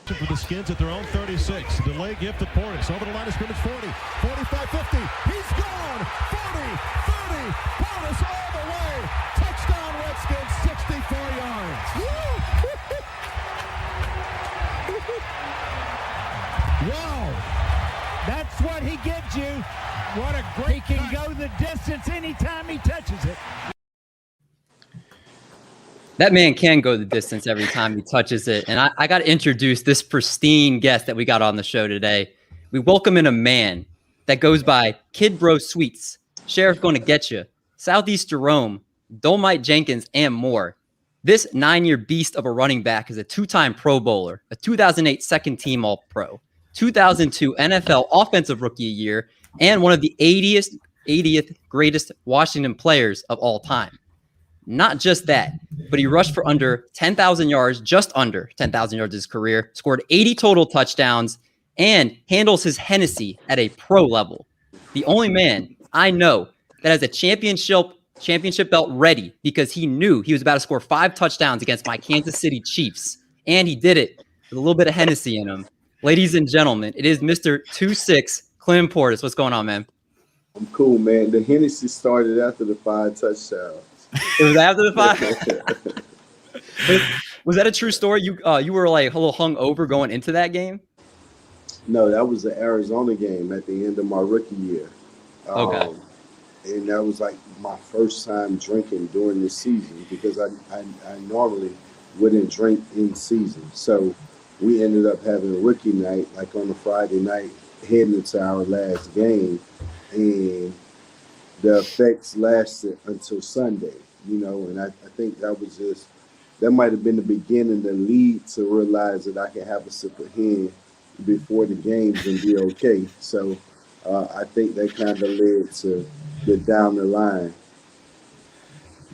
For the Skins at their own 36. Delay gift to Portis. Over the line of scrimmage, 40, 45, 50. He's gone! 40, 30. Portis all the way. Touchdown Redskins, 64 yards. Wow. That's what he gives you. What a great, he can go the distance anytime he touches it. That man can go the distance every time he touches it. And I got to introduce this pristine guest that we got on the show today. We welcome in a man that goes by Kid Bro Sweets, Sheriff Gonna Get You, Southeast Jerome, Dolmite Jenkins, and more. This 9-year beast of a running back is a 2-time Pro Bowler, a 2008 second team All-Pro, 2002 NFL Offensive Rookie of the Year, and one of the 80th greatest Washington players of all time. Not just that, but he rushed for under 10,000 yards, just under 10,000 yards in his career, scored 80 total touchdowns, and handles his Hennessy at a pro level. The only man I know that has a championship belt ready because he knew he was about to score 5 touchdowns against my Kansas City Chiefs, and he did it with a little bit of Hennessy in him. Ladies and gentlemen, it is Mr. 2-6, Clem Portis. What's going on, man? I'm cool, man. The Hennessy started after the 5 touchdowns. It was after the 5. Was that a true story? You were like a little hungover going into that game? No, that was the Arizona game at the end of my rookie year. Okay. And that was like my first time drinking during the season because I normally wouldn't drink in season. So we ended up having a rookie night, like on a Friday night, heading into our last game. And the effects lasted until Sunday, and I think that might have been the beginning, the lead to realize that I could have a sip of Hen before the games and be okay. So I think that kind of led to the down the line.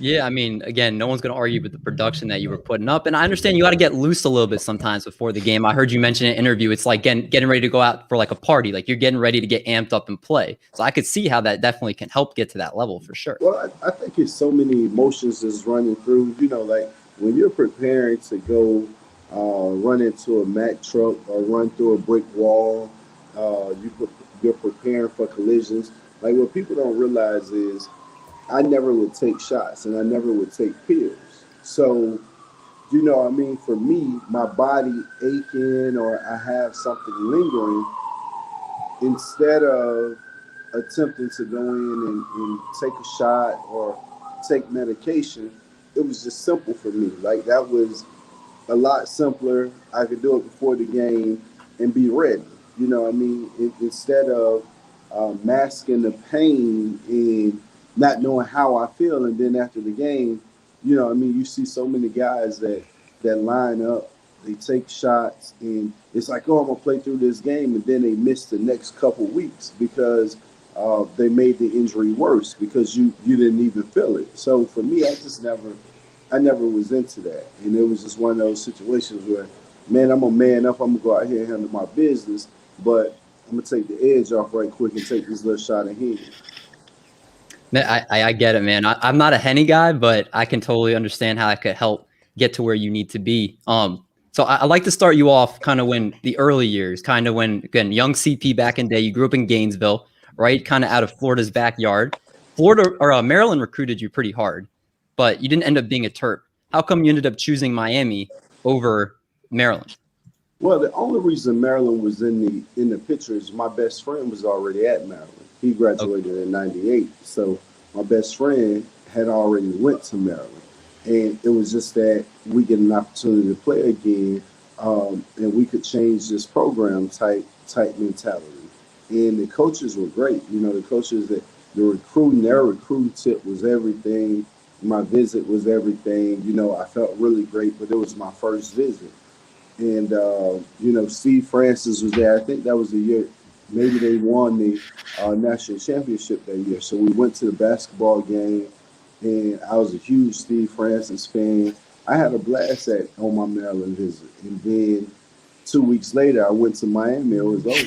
Yeah, I mean, again, no one's going to argue with the production that you were putting up. And I understand you got to get loose a little bit sometimes before the game. I heard you mention in an interview, it's like getting ready to go out for like a party. Like you're getting ready to get amped up and play. So I could see how that definitely can help get to that level for sure. Well, I think it's so many emotions that's running through, like when you're preparing to go run into a Mack truck or run through a brick wall, you're preparing for collisions. Like what people don't realize is I never would take shots and I never would take pills. So, for me, my body aching or I have something lingering, instead of attempting to go in and take a shot or take medication, it was just simple for me. Like that was a lot simpler. I could do it before the game and be ready. Instead of masking the pain and not knowing how I feel, and then after the game, you see so many guys that line up, they take shots, and it's like, oh, I'm gonna play through this game, and then they miss the next couple weeks because they made the injury worse because you didn't even feel it. So for me, I never was into that, and it was just one of those situations where, man, I'm gonna man up, I'm gonna go out here and handle my business, but I'm gonna take the edge off right quick and take this little shot ahead. I get it, man. I'm not a Henny guy, but I can totally understand how that could help get to where you need to be. So I like to start you off kind of when the early years, kind of when, again, young CP back in the day, you grew up in Gainesville, right? Kind of out of Florida's backyard. Maryland recruited you pretty hard, but you didn't end up being a Terp. How come you ended up choosing Miami over Maryland? Well, the only reason Maryland was in the picture is my best friend was already at Maryland. He graduated in '98, so my best friend had already went to Maryland, and it was just that we get an opportunity to play again, and we could change this program type mentality. And the coaches were great. The coaches their recruiting tip was everything. My visit was everything. I felt really great, but it was my first visit. And, Steve Francis was there. I think that was the year, maybe they won the national championship that year. So we went to the basketball game, and I was a huge Steve Francis fan. I had a blast on my Maryland visit. And then 2 weeks later, I went to Miami. It was over.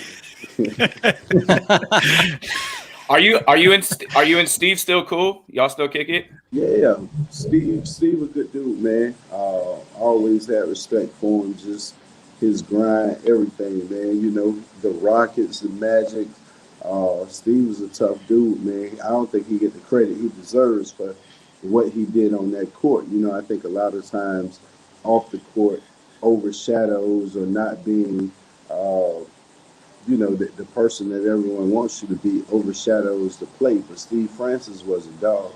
Are you and Steve still cool? Y'all still kick it? Yeah. Steve a good dude, man. Always had respect for him. Just his grind, everything, man. You know, the Rockets, the Magic. Steve was a tough dude, man. I don't think he get the credit he deserves for what he did on that court. You know, I think a lot of times off the court overshadows or not being, you know, the person that everyone wants you to be overshadows the play. But Steve Francis was a dog.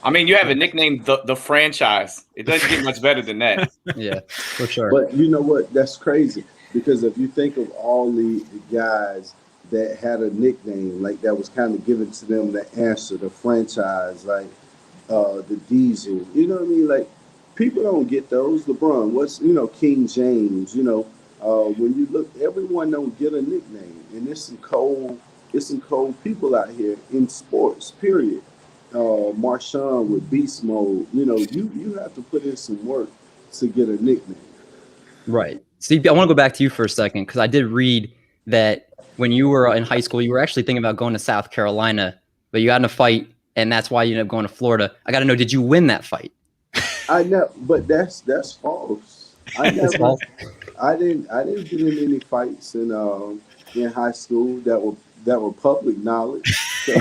I mean, you have a nickname, the franchise. It doesn't get much better than that. Yeah, for sure. But you know what? That's crazy because if you think of all the guys that had a nickname like that was kind of given to them to answer the franchise, like the Diesel. You know what I mean? Like people don't get those. LeBron, what's King James. You know, when you look, everyone don't get a nickname, and there's some cold people out here in sports. Period. Marshawn with beast mode. You know, you have to put in some work to get a nickname. Right. Steve, I want to go back to you for a second because I did read that when you were in high school, you were actually thinking about going to South Carolina, but you got in a fight, and that's why you ended up going to Florida. I got to know, did you win that fight? I know, but that's false. I never. I didn't get in any fights in high school that were public knowledge. So,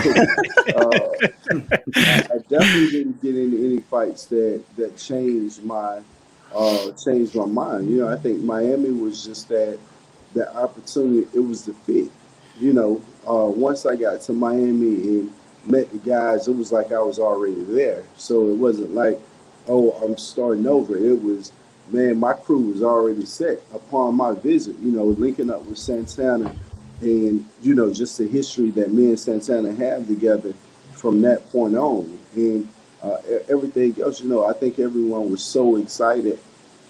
I definitely didn't get into any fights that changed my mind. You know, I think Miami was just that opportunity. It was the fit. You know, once I got to Miami and met the guys, it was like I was already there. So it wasn't like, oh, I'm starting over. It was, man, my crew was already set upon my visit. You know, linking up with Santana. And, you know, just the history that me and Santana have together from that point on. And everything else, you know, I think everyone was so excited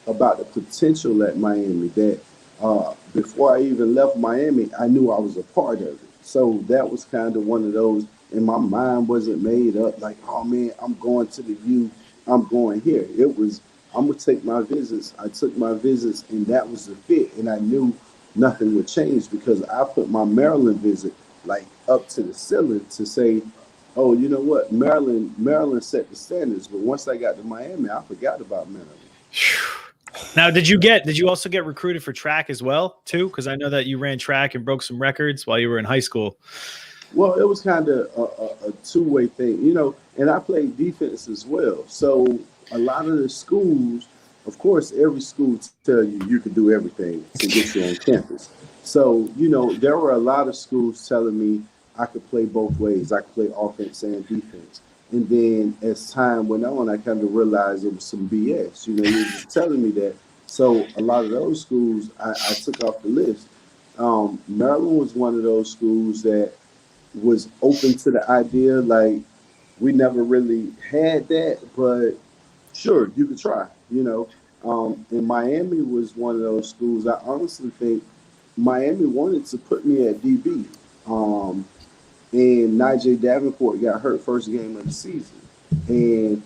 about the potential at Miami that before I even left Miami, I knew I was a part of it. So that was kind of one of those, and my mind wasn't made up like, oh, man, I'm going to the U, I'm going here. It was, I'm going to take my visits. I took my visits, and that was the fit. And I knew nothing would change because I put my Maryland visit like up to the ceiling to say, oh, you know what, Maryland set the standards. But once I got to Miami, I forgot about Maryland. Now, did you also get recruited for track as well too? Because I know that you ran track and broke some records while you were in high school. Well, it was kind of a two-way thing, you know, and I played defense as well. So a lot of the schools, of course, every school tell you can do everything to get you on campus. So, you know, there were a lot of schools telling me I could play both ways. I could play offense and defense. And then as time went on, I kind of realized it was some BS. You know, you were just telling me that. So a lot of those schools I took off the list. Maryland was one of those schools that was open to the idea. Like, we never really had that, but sure, you could try, you know. And Miami was one of those schools. I honestly think Miami wanted to put me at DB. And Nigel Davenport got hurt first game of the season. And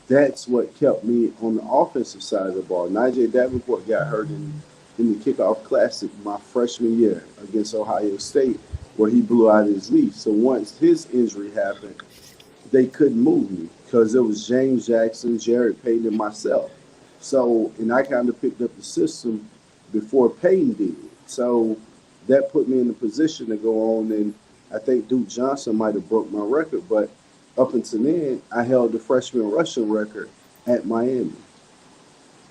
that's what kept me on the offensive side of the ball. Nigel Davenport got hurt in the kickoff classic my freshman year against Ohio State, where he blew out his knee. So once his injury happened, they couldn't move me because it was James Jackson, Jared Payton, and myself. So, and I kind of picked up the system before Payton did. So that put me in a position to go on, and I think Duke Johnson might have broke my record, but up until then, I held the freshman rushing record at Miami.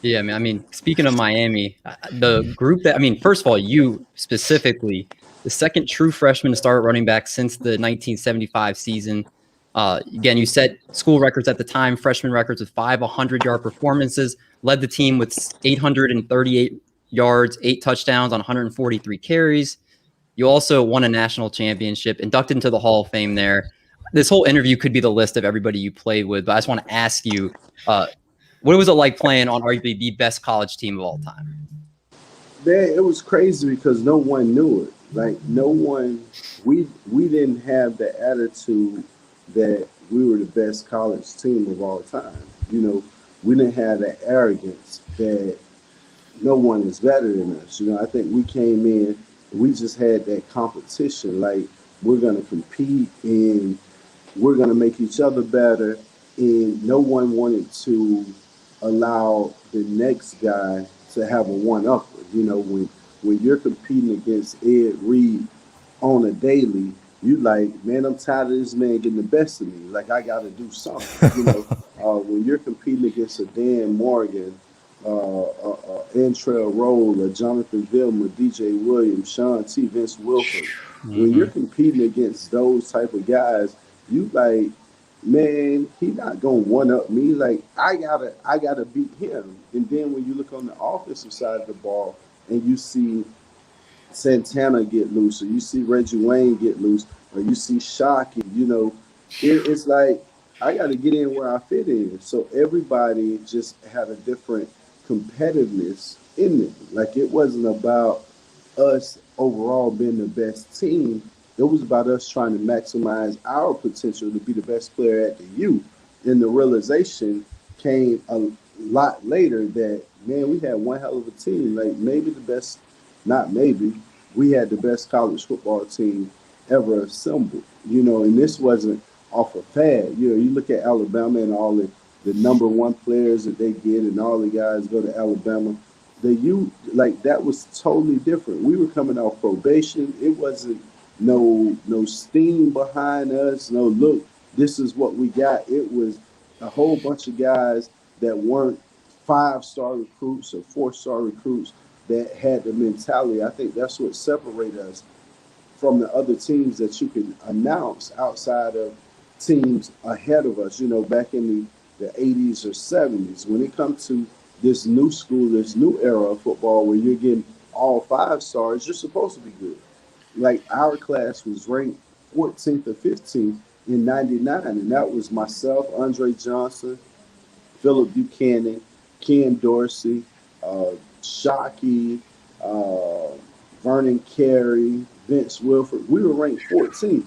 Yeah, I mean, speaking of Miami, the group that, I mean, first of all, you specifically, the second true freshman to start running back since the 1975 season. Again, you set school records at the time, freshman records with 5 100-yard performances, led the team with 838 yards, 8 touchdowns on 143 carries. You also won a national championship, inducted into the Hall of Fame there. This whole interview could be the list of everybody you played with, but I just want to ask you, what was it like playing on arguably the best college team of all time? Man, it was crazy because no one knew it. Like, no one, we didn't have the attitude that we were the best college team of all time. You know, we didn't have that arrogance that no one is better than us. You know, I think we came in, we just had that competition. Like, we're going to compete and we're going to make each other better. And no one wanted to allow the next guy to have a one-upper. You know, when you're competing against Ed Reed on a daily, you like, man, I'm tired of this man getting the best of me. Like, I got to do something. You know, when you're competing against a Dan Morgan, Antrell Roll, a Jonathan Vilma, DJ Williams, Sean T, Vince Wilford, when you're competing against those type of guys, you like, man, he not gonna one up me. Like, I gotta beat him. And then when you look on the offensive side of the ball and you see Santana get loose, or you see Reggie Wayne get loose, or you see Shockey, you know, it's like I got to get in where I fit in. So everybody just had a different competitiveness in them. Like, it wasn't about us overall being the best team. It was about us trying to maximize our potential to be the best player at the U. And the realization came a lot later that, man, we had one hell of a team. Like, maybe the best, not maybe, we had the best college football team ever assembled, you know, and this wasn't off a fad. You know, you look at Alabama and all the number one players that they get, and all the guys go to Alabama. Like, that was totally different. We were coming off probation. It wasn't no steam behind us. No, look, this is what we got. It was a whole bunch of guys that weren't 5-star recruits or 4-star recruits that had the mentality. I think that's what separated us from the other teams that you can announce outside of teams ahead of us, you know, back in the 80s or 70s. When it comes to this new school, this new era of football where you're getting all 5 stars, you're supposed to be good. Like, our class was ranked 14th or 15th in 99, and that was myself, Andre Johnson, Philip Buchanan, Ken Dorsey, Shockey, Vernon Carey, Vince Wilford. We were ranked 14th,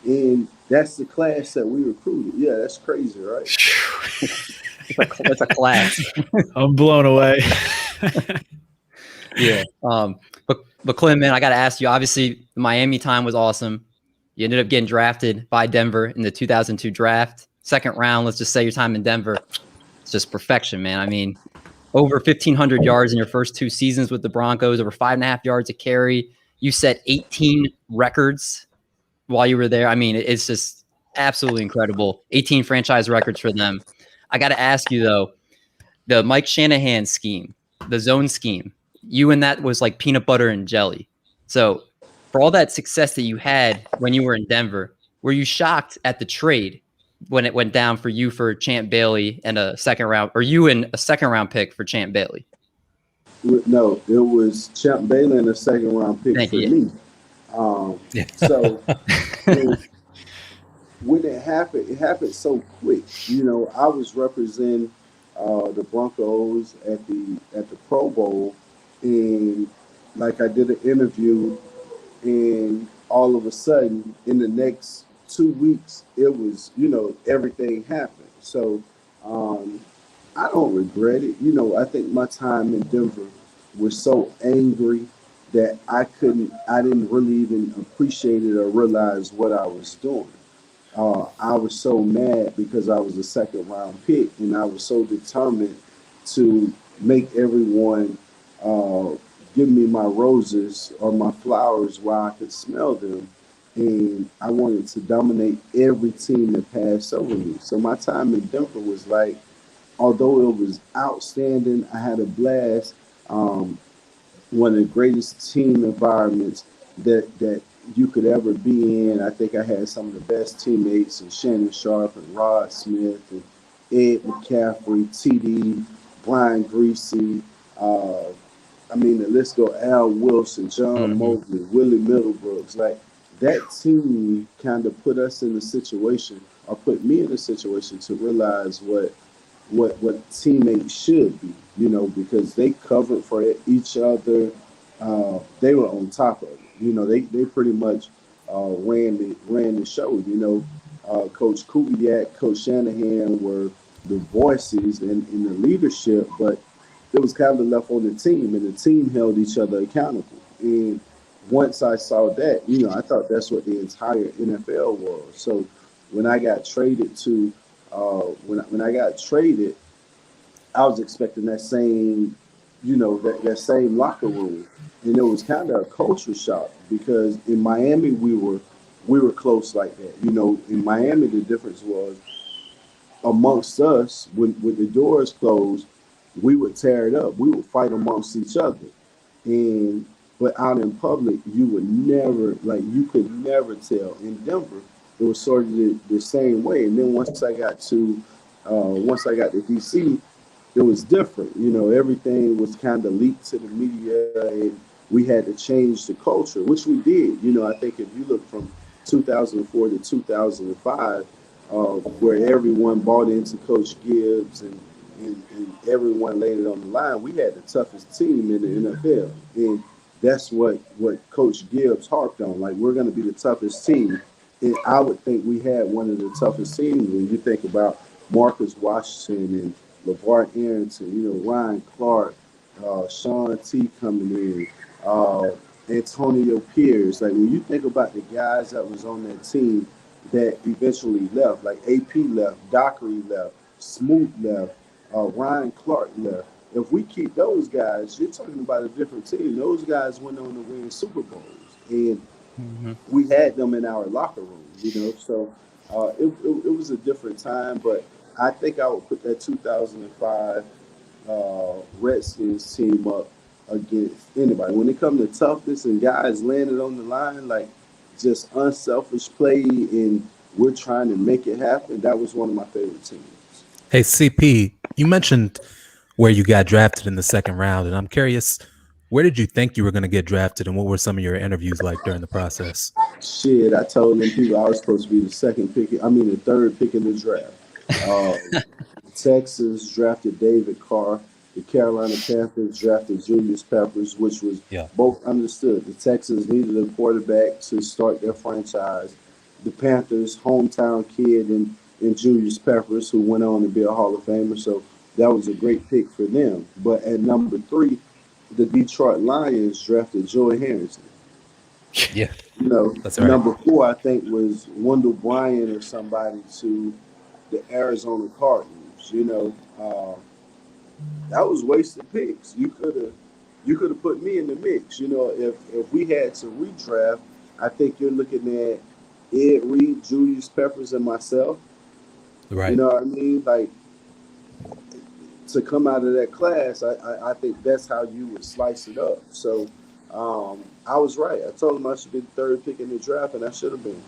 and that's the class that we recruited. Yeah, that's crazy, right? That's a class. I'm blown away. Yeah. But Clem, man, I got to ask you, obviously the Miami time was awesome. You ended up getting drafted by Denver in the 2002 draft. Second round, let's just say your time in Denver, it's just perfection, man. I mean, over 1,500 yards in your first 2 seasons with the Broncos, over 5.5 yards a carry. You set 18 records while you were there. I mean, it's just absolutely incredible. 18 franchise records for them. I got to ask you, though, the Mike Shanahan scheme, the zone scheme, you and that was like peanut butter and jelly. So for all that success that you had when you were in Denver, were you shocked at the trade when it went down for you for Champ Bailey and a second round, or you and a second round pick for Champ Bailey? No, it was Champ Bailey and a second round pick for me. So when it happened so quick. You know, I was representing the Broncos at the Pro Bowl, and like, I did an interview, and all of a sudden in the next 2 weeks, it was, you know, everything happened. So I don't regret it. You know, I think my time in Denver was so angry that I didn't really even appreciate it or realize what I was doing. I was so mad because I was a second round pick, and I was so determined to make everyone give me my roses or my flowers while I could smell them. And I wanted to dominate every team that passed over me. So my time in Denver was like, although it was outstanding, I had a blast. One of the greatest team environments that you could ever be in. I think I had some of the best teammates, and Shannon Sharp and Rod Smith and Ed McCaffrey, TD, Brian Greasy. I mean, the list go, Al Wilson, John Mobley, Willie Middlebrooks. Like, that team kind of put us in a situation, or put me in a situation, to realize what teammates should be, you know, because they covered for each other. They were on top of it. You know, they pretty much ran the show. You know, Coach Kubiak, Coach Shanahan were the voices and the leadership, but it was kind of left on the team, and the team held each other accountable. And once I saw that, you know, I thought that's what the entire NFL was. So when I got traded when I got traded, I was expecting that same that same locker room. And it was kind of a culture shock because in Miami we were close like that. In Miami the difference was amongst us when the doors closed, we would tear it up. We would fight amongst each other. And but out in public, you would never you could never tell. In Denver, it was sort of the same way. And then once I got to DC, it was different. Everything was kind of leaked to the media, and we had to change the culture, which we did. I think if you look from 2004 to 2005, where everyone bought into Coach Gibbs and everyone laid it on the line, we had the toughest team in the NFL. And that's what Coach Gibbs harped on. Like, we're going to be the toughest team. And I would think we had one of the toughest teams when you think about Marcus Washington and LeVar Arrington, Ryan Clark, Sean T coming in, Antonio Pierce. Like, when you think about the guys that was on that team that eventually left, like AP left, Dockery left, Smoot left, Ryan Clark left. If we keep those guys, you're talking about a different team. Those guys went on to win Super Bowls, and we had them in our locker room, So it was a different time, but I think I would put that 2005 Redskins team up against anybody. When it comes to toughness and guys landed on the line, like just unselfish play, and we're trying to make it happen, that was one of my favorite teams. Hey, CP, you mentioned where you got drafted in the second round, and I'm curious, where did you think you were going to get drafted, and what were some of your interviews like during the process? Shit, I told them people I was supposed to be the third pick in the draft. Texas drafted David Carr. The Carolina Panthers drafted Julius Peppers, which was both understood. The Texans needed a quarterback to start their franchise. The Panthers, hometown kid and Julius Peppers, who went on to be a Hall of Famer. So that was a great pick for them. But at number 3, the Detroit Lions drafted Joey Harrison. Yeah. That's right. Number 4, I think, was Wendell Bryan or somebody to the Arizona Cardinals. That was wasted picks. You could have put me in the mix. If we had to redraft, I think you're looking at Ed Reed, Julius Peppers, and myself. Right. You know what I mean? Like, to come out of that class, I think that's how you would slice it up. So I was right. I told him I should be the third pick in the draft, and I should have been.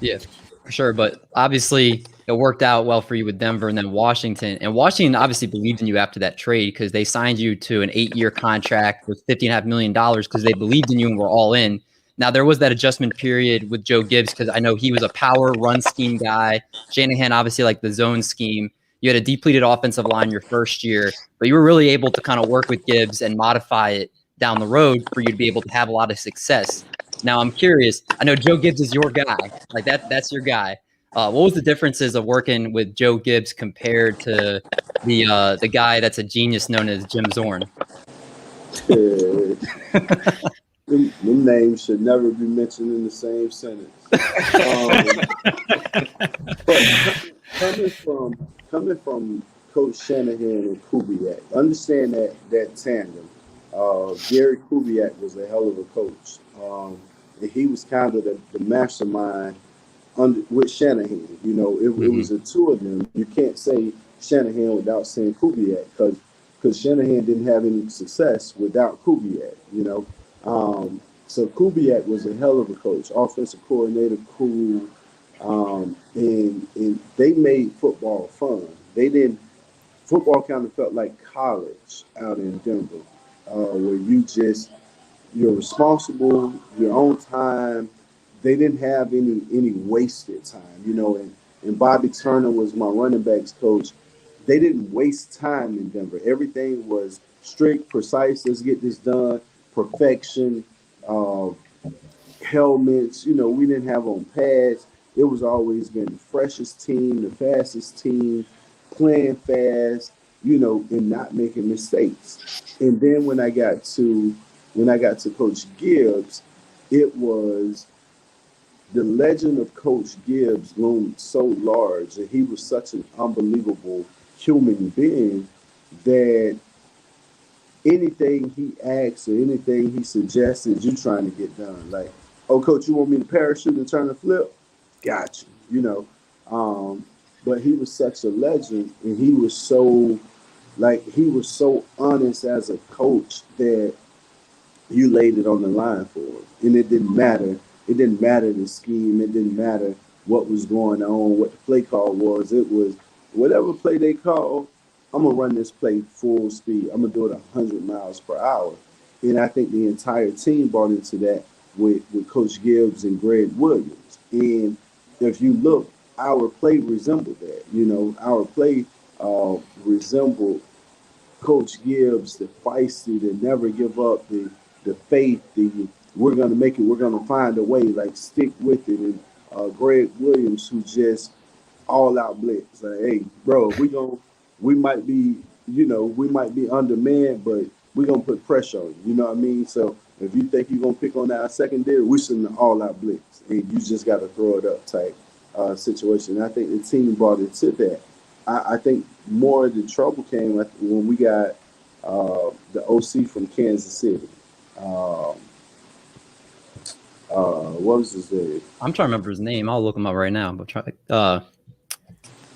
Yeah, for sure. But obviously, it worked out well for you with Denver and then Washington. And Washington obviously believed in you after that trade because they signed you to an 8-year contract with $50.5 million because they believed in you and were all in. Now, there was that adjustment period with Joe Gibbs because I know he was a power run scheme guy. Shanahan obviously liked the zone scheme. You had a depleted offensive line your first year, but you were really able to kind of work with Gibbs and modify it down the road for you to be able to have a lot of success. Now, I'm curious. I know Joe Gibbs is your guy. Like that's your guy. What was the differences of working with Joe Gibbs compared to the guy that's a genius known as Jim Zorn? Them names should never be mentioned in the same sentence. But coming from Coach Shanahan and Kubiak, understand that tandem. Gary Kubiak was a hell of a coach. And he was kind of the mastermind with Shanahan. It was the two of them. You can't say Shanahan without saying Kubiak because Shanahan didn't have any success without Kubiak. So Kubiak was a hell of a coach, offensive coordinator, cool, and they made football fun. Football kind of felt like college out in Denver, where you're responsible, your own time. They didn't have any wasted time, and Bobby Turner was my running backs coach. They didn't waste time in Denver. Everything was strict, precise. Let's get this done. Perfection. Helmets, we didn't have on pads. It was always been the freshest team, the fastest team, playing fast, and not making mistakes. And then when I got to Coach Gibbs, it was the legend of Coach Gibbs loomed so large, and he was such an unbelievable human being that anything he asks or anything he suggested, you trying to get done. Like, oh, coach, you want me to parachute and turn a flip? Got you. You know, but he was such a legend, and he was so honest as a coach that you laid it on the line for him, and it didn't matter. It didn't matter the scheme. It didn't matter what was going on, what the play call was. It was whatever play they called. I'm gonna run this play full speed. I'm gonna do it 100 miles per hour, and I think the entire team bought into that with Coach Gibbs and Greg Williams. And if you look, our play resembled that. You know, our play resembled Coach Gibbs, the feisty, the never give up, the faith, the we're gonna make it, we're gonna find a way, like stick with it. And Greg Williams, who just all out blitz, like, hey, bro, we might be undermanned, but we're gonna put pressure on you. You know what I mean? So if you think you're gonna pick on our secondary, we shouldn't all out blitz, and you just got to throw it up type situation. And I think the team brought it to that. I think more of the trouble came when we got the OC from Kansas City. What was his name? I'm trying to remember his name. I'll look him up right now. But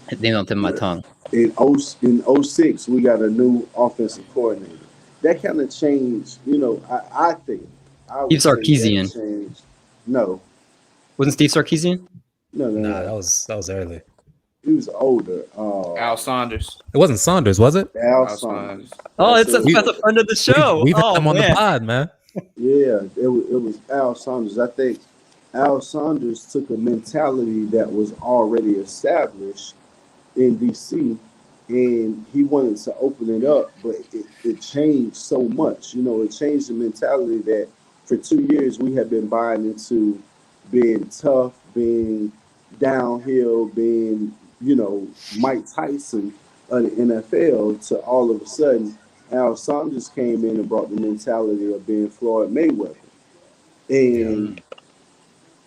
his name on the tip of my tongue. In 06, we got a new offensive coordinator. That kind of changed, you know, I think. Steve Sarkisian. No. Wasn't Steve Sarkisian? No. That was early. He was older. Al Saunders. It wasn't Saunders, was it? Al Saunders. Oh, that's a friend of the show. We've had him on the pod, man. Yeah, it was Al Saunders. I think Al Saunders took a mentality that was already established in DC, and he wanted to open it up, but it changed so much. You know, it changed the mentality that for 2 years we have been buying into being tough, being downhill, being, you know, Mike Tyson of the NFL, to all of a sudden Al Saunders came in and brought the mentality of being Floyd Mayweather. And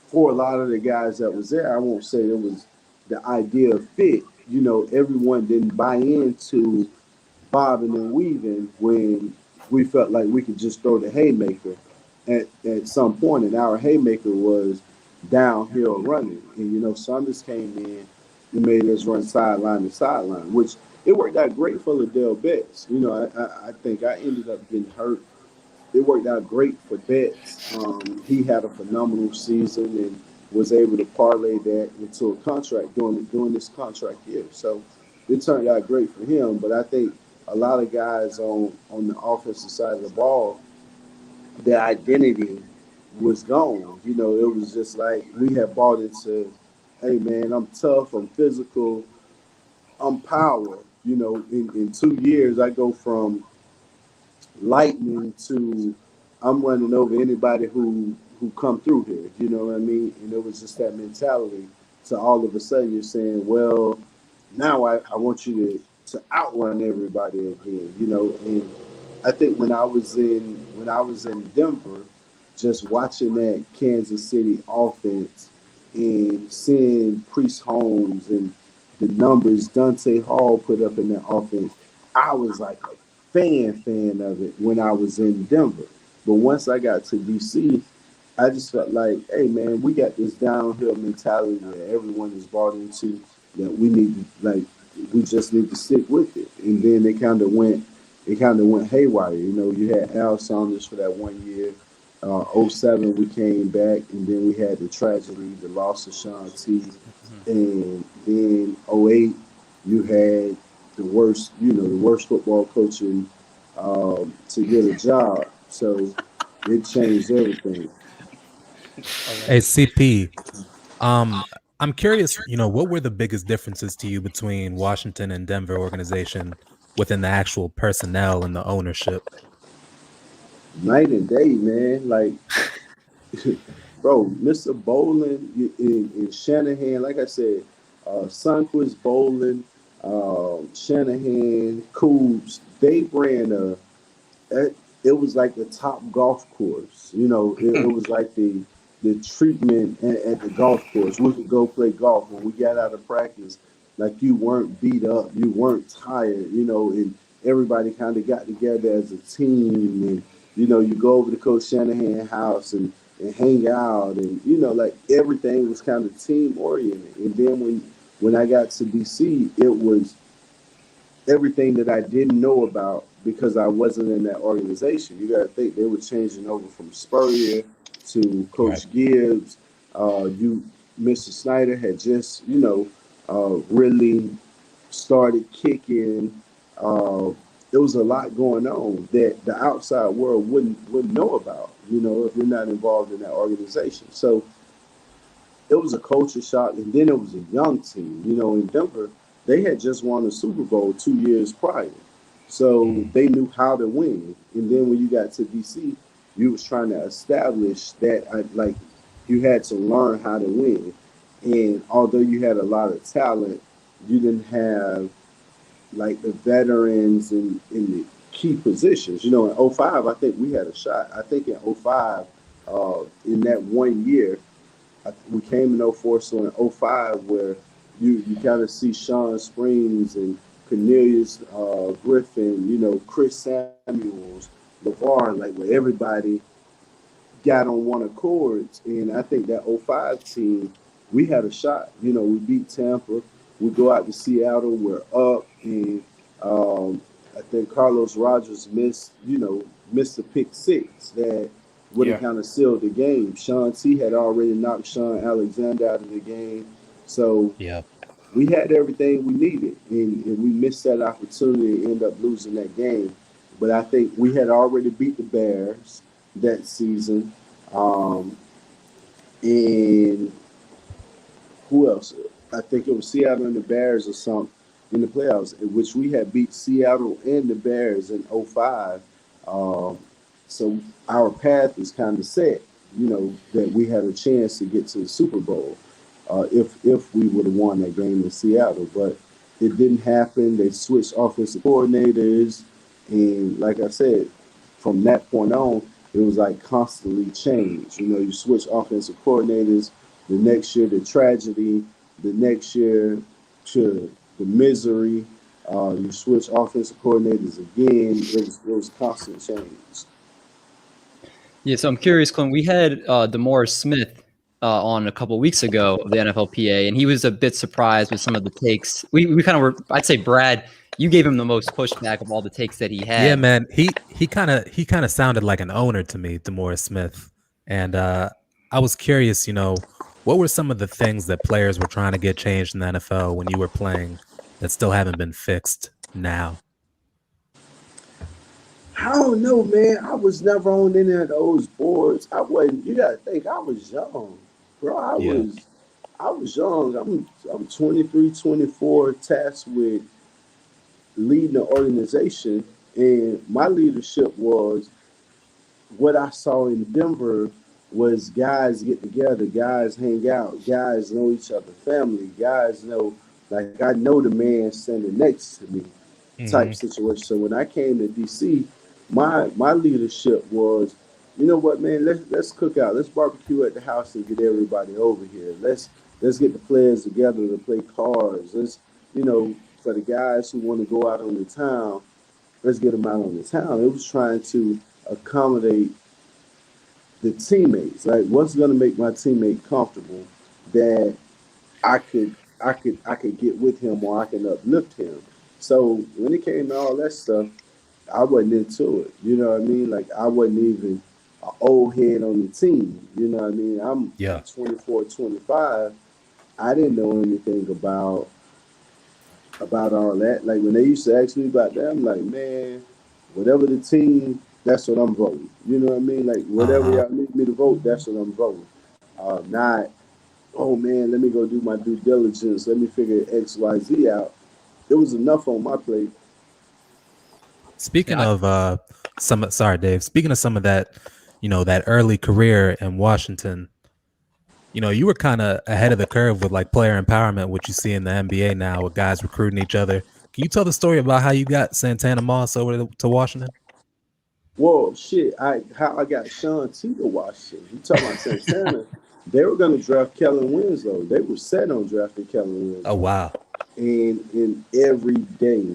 for a lot of the guys that was there, I won't say it was the idea of fit. You know, everyone didn't buy into bobbing and weaving when we felt like we could just throw the haymaker at some point, and our haymaker was downhill running. And, you know, Saunders came in and made us run sideline to sideline, which it worked out great for Liddell Betts. You know, I think I ended up getting hurt. It worked out great for Betts. He had a phenomenal season and was able to parlay that into a contract during this contract year. So it turned out great for him. But I think a lot of guys on the offensive side of the ball, their identity was gone. You know, it was just like we had bought into, hey, man, I'm tough, I'm physical, I'm power. You know, in 2 years, I go from lightning to I'm running over anybody who come through here. You know what I mean? And it was just that mentality. So all of a sudden you're saying, well, now I want you to outrun everybody again. You know, and I think when I was in Denver, just watching that Kansas City offense and seeing Priest Holmes and the numbers Dante Hall put up in that offense, I was like a fan of it when I was in Denver. But once I got to DC, I just felt like, hey, man, we got this downhill mentality that everyone is bought into, that we just need to stick with it. And then it kind of went haywire. You know, you had Al Saunders for that 1 year. 07 we came back, and then we had the tragedy, the loss of Sean T. And then 08 you had the worst football coaching to get a job. So it changed everything. Hey, CP, I'm curious, you know, what were the biggest differences to you between Washington and Denver organization within the actual personnel and the ownership? Night and day, man. Like, bro, Mr. Bolin and Shanahan, like I said, Sunquist, Bolin, Shanahan, Coobs, they ran it was like the top golf course. You know, it was like the treatment at the golf course. We could go play golf when we got out of practice. Like, you weren't beat up, you weren't tired, you know, and everybody kind of got together as a team, and you go over to Coach Shanahan's house and hang out, and like everything was kind of team oriented. And then when I got to DC, it was everything that I didn't know about because I wasn't in that organization. You got to think they were changing over from Spurrier to Coach Gibbs. Mr. Snyder had just, really started kicking. There was a lot going on that the outside world wouldn't know about, if you're not involved in that organization. So it was a culture shock, and then it was a young team. In Denver, they had just won the Super Bowl 2 years prior. So they knew how to win. And then when you got to DC, you was trying to establish that, you had to learn how to win. And although you had a lot of talent, you didn't have, the veterans in the key positions. In 05, I think we had a shot. I think in 05, in that 1 year, we came in 04, so in 05, where you kind of see Sean Springs and Cornelius Griffin, Chris Samuels, LeVar, where everybody got on one accord. And I think that 05 team, we had a shot. We beat Tampa. We go out to Seattle. We're up. And I think Carlos Rodgers missed a pick six that would have kind of sealed the game. Sean T had already knocked Sean Alexander out of the game. So we had everything we needed, and we missed that opportunity and end up losing that game. But I think we had already beat the Bears that season. And who else? I think it was Seattle and the Bears or something in the playoffs, in which we had beat Seattle and the Bears in 05. So our path is kind of set, that we had a chance to get to the Super Bowl if we would have won that game in Seattle. But it didn't happen. They switched offensive coordinators. And like I said, from that point on, it was constantly change. You switch offensive coordinators. The next year, the tragedy. The next year, to the misery. You switch offensive coordinators again. It was constant change. Yeah, so I'm curious, Clint. We had DeMaurice Smith on a couple of weeks ago of the NFLPA, and he was a bit surprised with some of the takes. We kind of were. I'd say, Brad, you gave him the most pushback of all the takes that he had. Yeah, man. He kind of sounded like an owner to me, DeMaurice Smith. And I was curious, what were some of the things that players were trying to get changed in the NFL when you were playing that still haven't been fixed now? I don't know, man. I was never on any of those boards. I wasn't. You gotta think, I was young, bro. I was young. I'm 23, 24, tasked with leading the organization, and my leadership was what I saw in Denver was guys get together, guys hang out, guys know each other, family, guys know, I know the man standing next to me type situation. So when I came to DC, my leadership was, you know what, man, let's cook out, let's barbecue at the house and get everybody over here. Let's get the players together to play cards. Let's, for the guys who want to go out on the town, let's get them out on the town. It was trying to accommodate the teammates, what's going to make my teammate comfortable that I could get with him, or I can uplift him. So when it came to all that stuff, I wasn't into it. You know what I mean? I wasn't even an old head on the team. You know what I mean? I'm 24, 25. I didn't know anything about all that. When they used to ask me about that, I'm like, man, whatever the team, that's what I'm voting. You know what I mean? Whatever y'all need me to vote, that's what I'm voting. Not, oh man, let me go do my due diligence. Let me figure X, Y, Z out. There was enough on my plate. Speaking of Dave, speaking of some of that, that early career in Washington, you were kind of ahead of the curve with player empowerment, which you see in the NBA now with guys recruiting each other. Can you tell the story about how you got Santana Moss over to Washington? Whoa, shit! How I got Sean T to Washington. You talking about Santana? They were going to draft Kellen Winslow. They were set on drafting Kellen Winslow. Oh wow! And every day,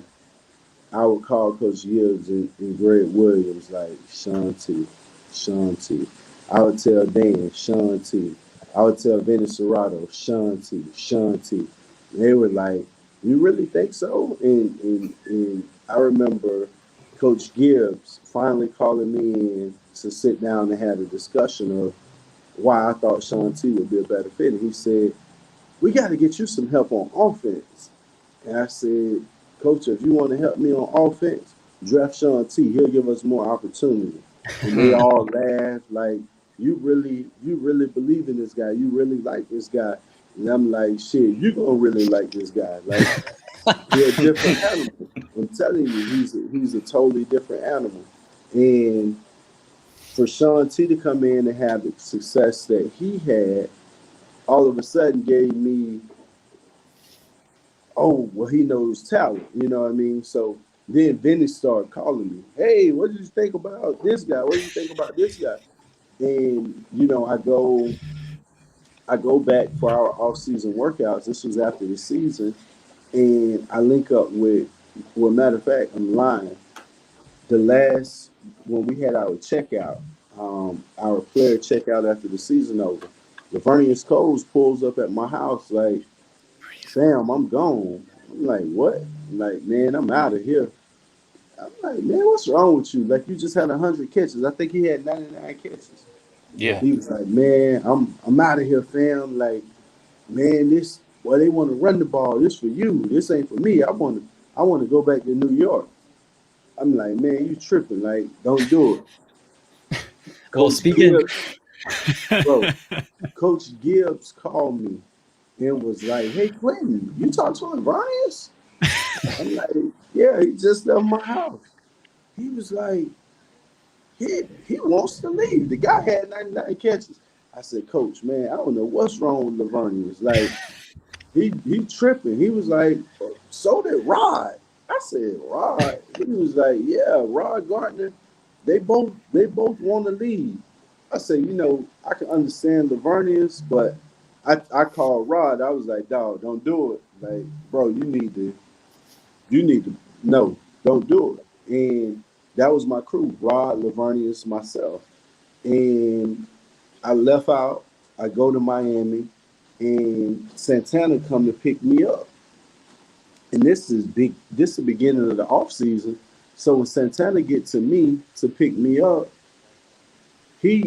I would call Coach Gibbs and Greg Williams like Sean T, Sean T. I would tell Dan, Sean T. I would tell Vinny Serrato, Sean T, Sean T. They were like, "You really think so?" And I remember Coach Gibbs finally calling me in to sit down and have a discussion of why I thought Sean T would be a better fit. And he said, "We got to get you some help on offense." And I said, "Coach, if you want to help me on offense, draft Sean T. He'll give us more opportunity." And they all laughed like, you really believe in this guy. You really like this guy. And I'm like, shit, you gonna really like this guy. Like, he's a different animal. I'm telling you, he's a totally different animal. And for Sean T to come in and have the success that he had, all of a sudden gave me, oh, well, he knows talent. You know what I mean? So then Vinny started calling me, "Hey, what did you think about this guy? What did you think about this guy?" And I go back for our off-season workouts. This was after the season, and I link up with. Well, matter of fact, I'm lying. The last when we had our checkout, our player checkout after the season over, Lavernius Coles pulls up at my house like, "Fam, I'm gone." I'm like, "What?" I'm like, "Man, I'm out of here." I'm like, "Man, what's wrong with you? Like, you just had 100 catches." I think he had 99 catches. Yeah. He was like, "Man, I'm out of here, fam. Like, man, they want to run the ball. This for you. This ain't for me. I want to go back to New York." I'm like, "Man, you tripping? Like, don't do it." Well, Coach speaking, Gibbs, bro, Coach Gibbs called me and was like, "Hey, Clinton, you talked to Lavernius?" I'm like, "Yeah, he just left my house." He was like, he wants to leave. The guy had 99 catches. I said, "Coach, man, I don't know what's wrong with Lavernius. Like, he tripping." He was like, "So did Rod." I said, "Rod?" He was like, "Yeah, Rod Gardner. They both want to leave." I said, I can understand Lavernius, but I called Rod. I was like, "Dog, don't do it. Like, bro, you need to no, don't do it." And that was my crew: Rod, Lavernius, myself. And I left out. I go to Miami, and Santana come to pick me up. And this is big. This is the beginning of the off season. So when Santana get to me to pick me up, he,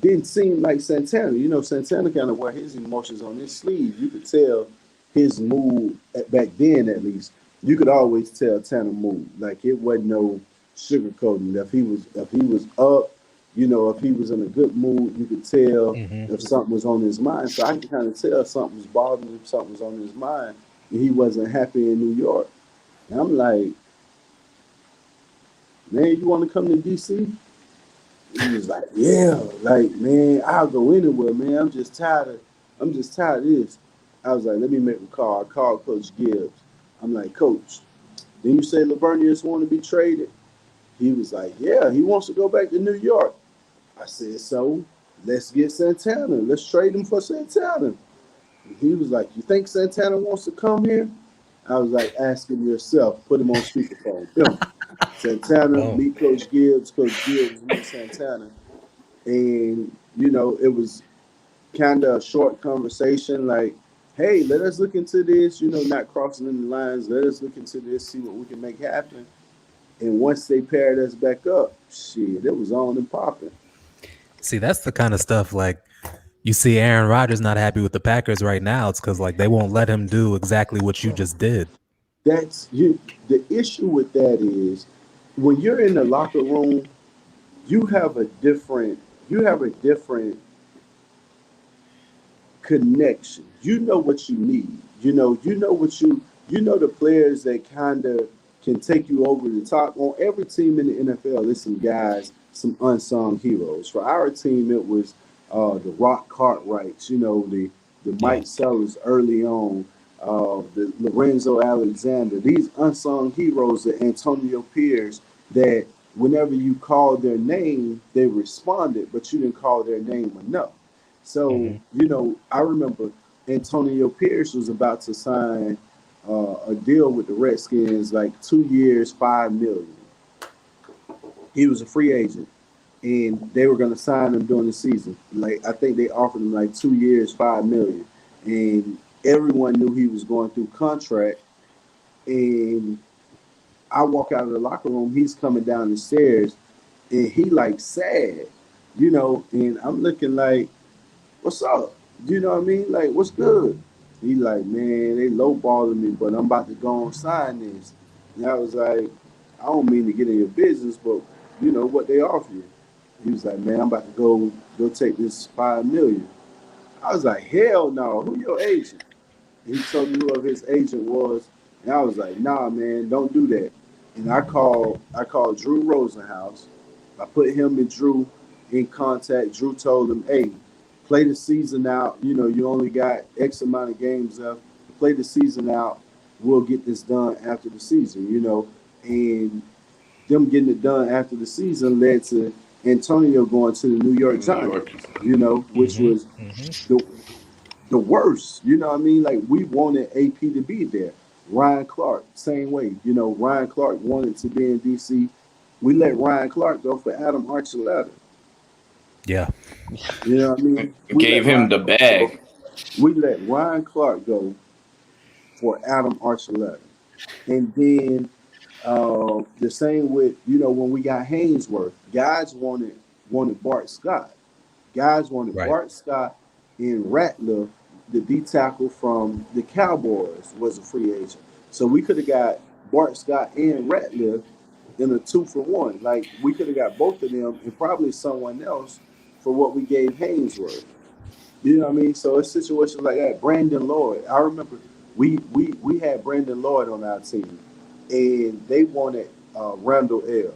didn't seem like Santana. Santana kind of wear his emotions on his sleeve. You could tell his mood back then, at least. You could always tell Tanner mood. Like, it wasn't no sugarcoating. If he was up, if he was in a good mood, you could tell if something was on his mind. So I could kind of tell something was bothering him, something was on his mind, and he wasn't happy in New York. And I'm like, "Man, you want to come to DC?" He was like, "Yeah, like, man, I'll go anywhere, man. I'm just tired of this." I was like, "Let me make a call." I called Coach Gibbs. I'm like, "Coach, didn't you say Lavernius want to be traded?" He was like, "Yeah, he wants to go back to New York." I said, "So let's get Santana. Let's trade him for Santana." And he was like, "You think Santana wants to come here?" I was like, "Ask him yourself. Put him on speakerphone." Boom. Santana, meet Coach Gibbs. Coach Gibbs, meet Santana. And, it was kind of a short conversation like, "Hey, let us look into this, not crossing any lines. Let us look into this, see what we can make happen." And once they paired us back up, shit, it was on and popping. See, that's the kind of stuff like you see Aaron Rodgers not happy with the Packers right now. It's because like they won't let him do exactly what you just did. That's you. The issue with that is when you're in the locker room, you have a different connection. You know what you need. The players that kind of can take you over the top. On every team in the NFL, there's some guys, some unsung heroes. For our team, it was the Rock Cartwrights, the Mike Sellers early on, the Lorenzo Alexander, these unsung heroes, the Antonio Pierce, that whenever you called their name, they responded, but you didn't call their name enough. So, I remember Antonio Pierce was about to sign a deal with the Redskins, like 2 years, $5 million. He was a free agent, and they were going to sign him during the season. Like I think they offered him like 2 years, $5 million, and everyone knew he was going through contract. And I walk out of the locker room, he's coming down the stairs, and he like sad, and I'm looking like, what's up? You know what I mean? Like, what's good? He like, man, they lowballing me, but I'm about to go and sign this. And I was like, I don't mean to get in your business, but what they offer you. He was like, man, I'm about to go take this $5 million. I was like, hell no, who your agent? He told me who his agent was, and I was like, nah, man, don't do that. And I called Drew Rosenhaus. I put him and Drew in contact. Drew told him, hey, play the season out. You only got X amount of games left. Play the season out. We'll get this done after the season, And them getting it done after the season led to Antonio going to the New York Giants, which was the worst. You know what I mean? Like, we wanted AP to be there. Ryan Clark, same way. Ryan Clark wanted to be in DC. We let Ryan Clark go for Adam Archuleta. Yeah. You know what I mean? Gave him the bag. We let Ryan Clark go for Adam Archuleta. And then the same with, when we got Haynesworth, guys wanted Bart Scott. Guys wanted right. Bart Scott and Ratliff, the D tackle from the Cowboys, was a free agent. So we could have got Bart Scott and Ratliff in a 2-for-1. Like, we could have got both of them and probably someone else for what we gave Haynesworth. You know what I mean? So it's situations like that. Brandon Lloyd. I remember we had Brandon Lloyd on our team, and they wanted Randall L.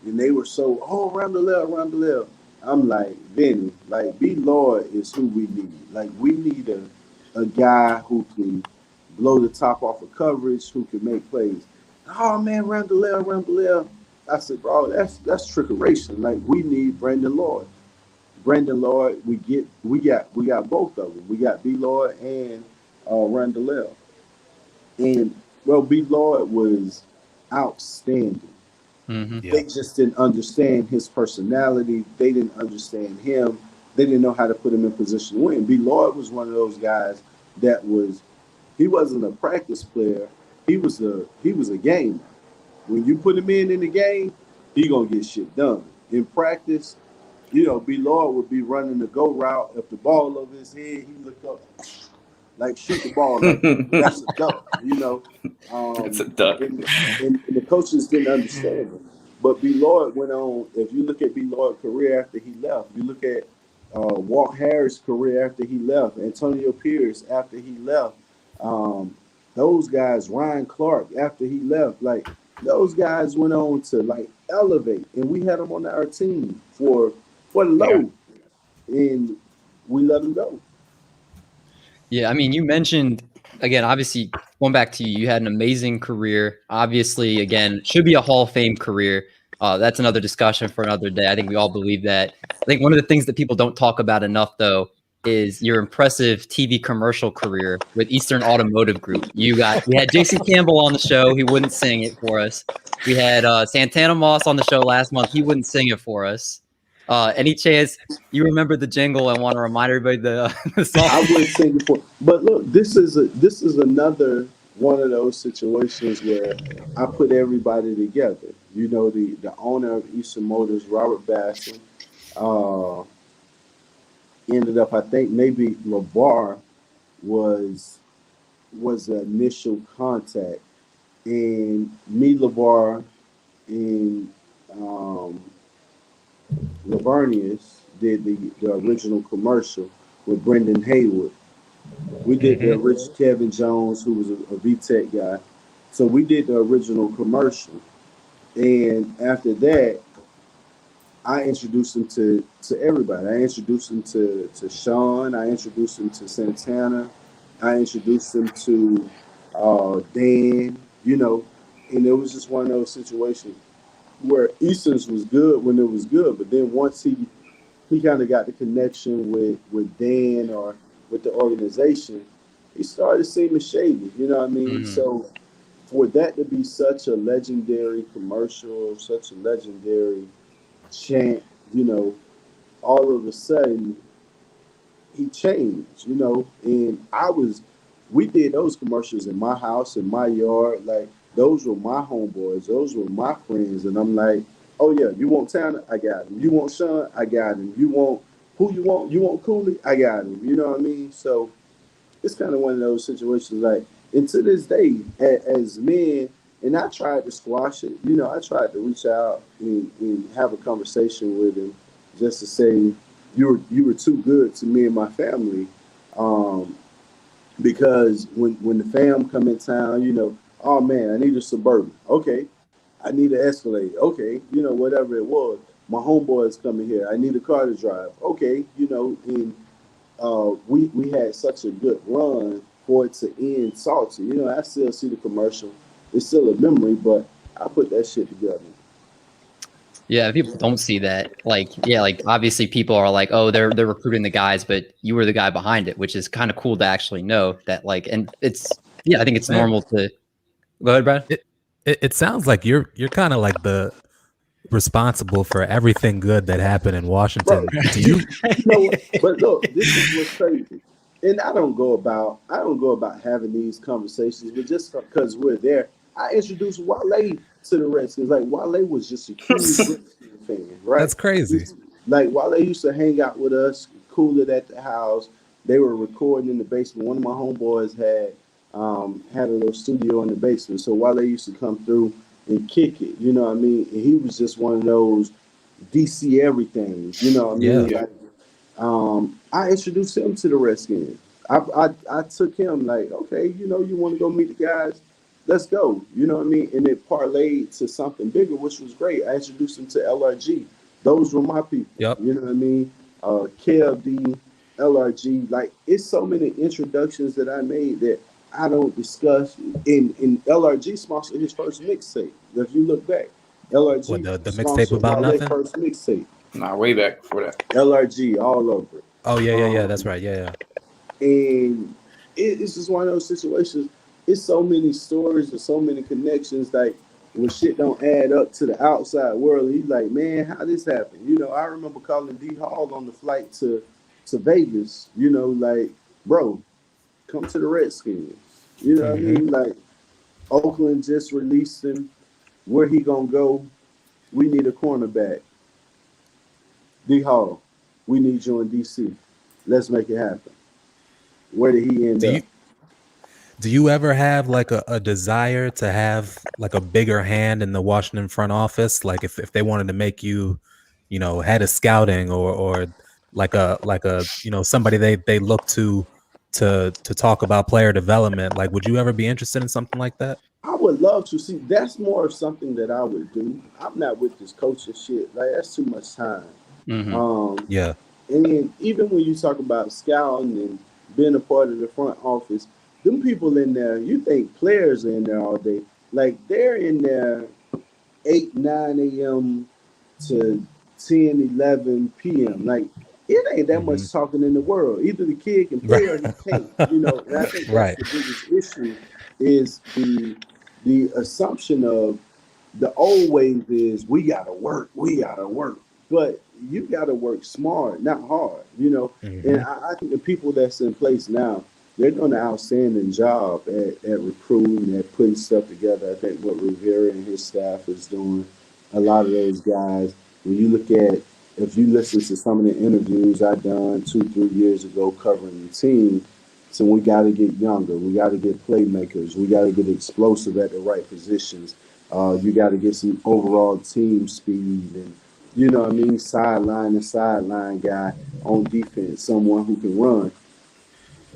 And they were so, Randall L. I'm like, Benny, like, B. Lloyd is who we need. Like, we need a guy who can blow the top off of coverage, who can make plays. Oh man, Randall L. I said, bro, that's trickeration. Like, we need Brandon Lloyd. Brandon Lloyd, we got both of them. We got B. Lloyd and Randall L. And B. Lloyd was outstanding. Mm-hmm. Yeah. They just didn't understand his personality. They didn't understand him. They didn't know how to put him in position to win. B. Lloyd was one of those guys he wasn't a practice player. He was a gamer. When you put him in the game, he gonna get shit done. In practice, B. Lloyd would be running the go route. If the ball over his head, he look up, like, shoot the ball. Like, that's a duck, It's a duck. And the coaches didn't understand it. But B. Lloyd went on. If you look at B. Lloyd's career after he left, you look at Walt Harris' career after he left, Antonio Pierce after he left, those guys, Ryan Clark after he left, like, those guys went on to, like, elevate, and we had them on our team for the low, and we let them go. Yeah, I mean, you mentioned, again, obviously, going back to you had an amazing career. Obviously, again, should be a Hall of Fame career. That's another discussion for another day. I think we all believe that. I think one of the things that people don't talk about enough, though, is your impressive TV commercial career with Eastern Automotive Group. We had Jason Campbell on the show. He wouldn't sing it for us. We had Santana Moss on the show last month. He wouldn't sing it for us. Any chance you remember the jingle and want to remind everybody the song? I would sing it for, but look, this is another one of those situations where I put everybody together. The owner of Eastern Motors, Robert Basson, ended up, I think maybe LeVar was the initial contact, and me, LeVar, and Lavernius did the original commercial with Brendan Haywood. We did the original, Kevin Jones, who was a VTech guy. So we did the original commercial. And after that, I introduced him to everybody. I introduced him to Sean. I introduced him to Santana. I introduced him to Dan, and it was just one of those situations where Easton's was good when it was good, but then once he kind of got the connection with Dan or with the organization, he started seeming shady. You know what I mean? So for that to be such a legendary commercial, such a legendary chant, all of a sudden he changed, and we did those commercials in my house, in my yard. Like, those were my homeboys, those were my friends. And I'm like, oh yeah, you want Tanner? I got him. You want Sean? I got him. You want who you want? You want Cooley? I got him. You know what I mean? So it's kind of one of those situations, like, and to this day, as men, and I tried to squash it. I tried to reach out and have a conversation with him just to say, you were too good to me and my family. Because when the fam come in town, oh man, I need a Suburban. Okay. I need an Escalade. Okay. Whatever it was. My homeboys coming here. I need a car to drive. Okay. And we had such a good run for it to end salty. I still see the commercial. It's still a memory, but I put that shit together. Yeah, people don't see that. Like obviously people are like, oh, they're recruiting the guys, but you were the guy behind it, which is kind of cool to actually know that. Like, and it's I think it's normal to go ahead, Brad. It sounds like you're kind of like the responsible for everything good that happened in Washington. Bro, Do you? But look, this is what's crazy. And I don't go about having these conversations, but just because we're there, I introduced Wale to the Redskins. Like, Wale was just a huge Redskins fan, right? That's crazy. Like, Wale used to hang out with us, cool it at the house. They were recording in the basement. One of my homeboys had a little studio in the basement, so Wale used to come through and kick it. You know what I mean? And he was just one of those DC everything. You know what I mean? Yeah. Like, I introduced him to the Redskins. I took him like, okay, you want to go meet the guys? Let's go. You know what I mean? And it parlayed to something bigger, which was great. I introduced him to LRG. Those were my people. Yep. You know what I mean? KLD, LRG. Like, it's so many introductions that I made that I don't discuss. In LRG sponsored his first mixtape. If you look back, LRG the mixtape about nothing. First mixtape. Nah, way back before that. LRG all over it. Oh yeah. That's right. Yeah. And it's just one of those situations. It's so many stories and so many connections. Like, when shit don't add up to the outside world, he's like, man, how this happened? I remember calling D Hall on the flight to Vegas. Like, bro, come to the Redskins. You know what I mean? Like, Oakland just released him. Where he gonna go? We need a cornerback. D Hall, we need you in DC. Let's make it happen. Where did he end up? Do you ever have like a desire to have like a bigger hand in the Washington front office? Like, if they wanted to make you, head of scouting or like a somebody they look to talk about player development, like, would you ever be interested in something like that? I would love to. See, that's more of something that I would do. I'm not with this coaching shit. Like, that's too much time. Yeah. And even when you talk about scouting and being a part of the front office, them people in there, you think players are in there all day. Like, they're in there 8, 9 a.m. to 10, 11 p.m. Like, it ain't that much talking in the world. Either the kid can play or he can't. And I think that's the biggest issue is the assumption of the old wave is we gotta work. But you gotta work smart, not hard, And I think the people that's in place now, they're doing an outstanding job at recruiting, at putting stuff together. I think what Rivera and his staff is doing, a lot of those guys, when you look at, if you listen to some of the interviews I done 2-3 years ago covering the team, so we got to get younger. We got to get playmakers. We got to get explosive at the right positions. You got to get some overall team speed and, sideline guy on defense, someone who can run.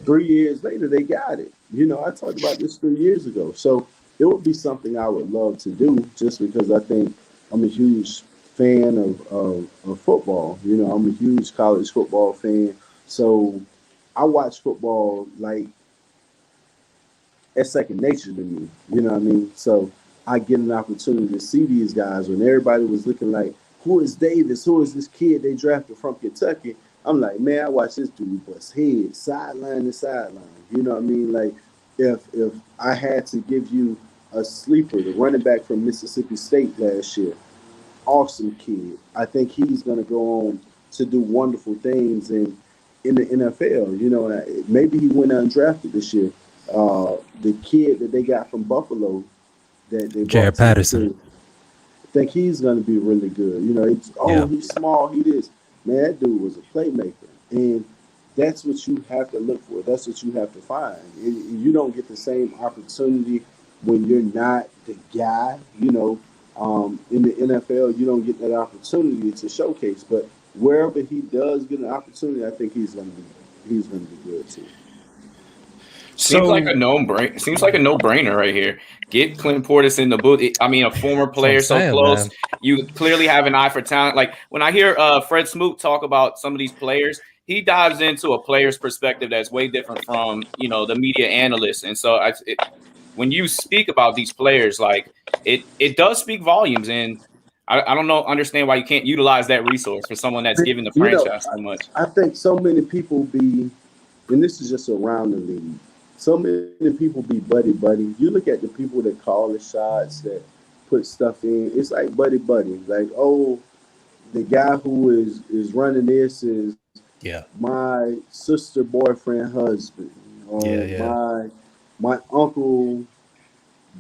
3 years later, they got it. I talked about this 3 years ago. So it would be something I would love to do just because I think I'm a huge fan of football. I'm a huge college football fan. So I watch football like it's second nature to me. You know what I mean? So I get an opportunity to see these guys when everybody was looking like, who is Davis? Who is this kid they drafted from Kentucky? I'm like, man, I watch this dude bust head, sideline to sideline. You know what I mean? Like, if I had to give you a sleeper, the running back from Mississippi State last year, awesome kid. I think he's going to go on to do wonderful things in the NFL. You know, maybe he went undrafted this year. The kid that they got from Buffalo, that they Jared Patterson. I think he's going to be really good. You know, he's small, he is. Man, that dude was a playmaker. And that's what you have to look for. That's what you have to find. You don't get the same opportunity when you're not the guy. You know, in the NFL, you don't get that opportunity to showcase. But wherever he does get an opportunity, I think he's going to be good too. Seems like a no-brainer right here. Get Clint Portis in the booth. I mean, a former player so close. Man. You clearly have an eye for talent. Like when I hear Fred Smoot talk about some of these players, he dives into a player's perspective that's way different from, you know, the media analysts. And so when you speak about these players, like it does speak volumes. And I don't understand why you can't utilize that resource for someone that's giving the franchise so much. I think so many people and this is just around the league, so many people be buddy. You look at the people that call the shots, that put stuff in. It's like buddy. Like, oh, the guy who is running this is my sister boyfriend husband, or my uncle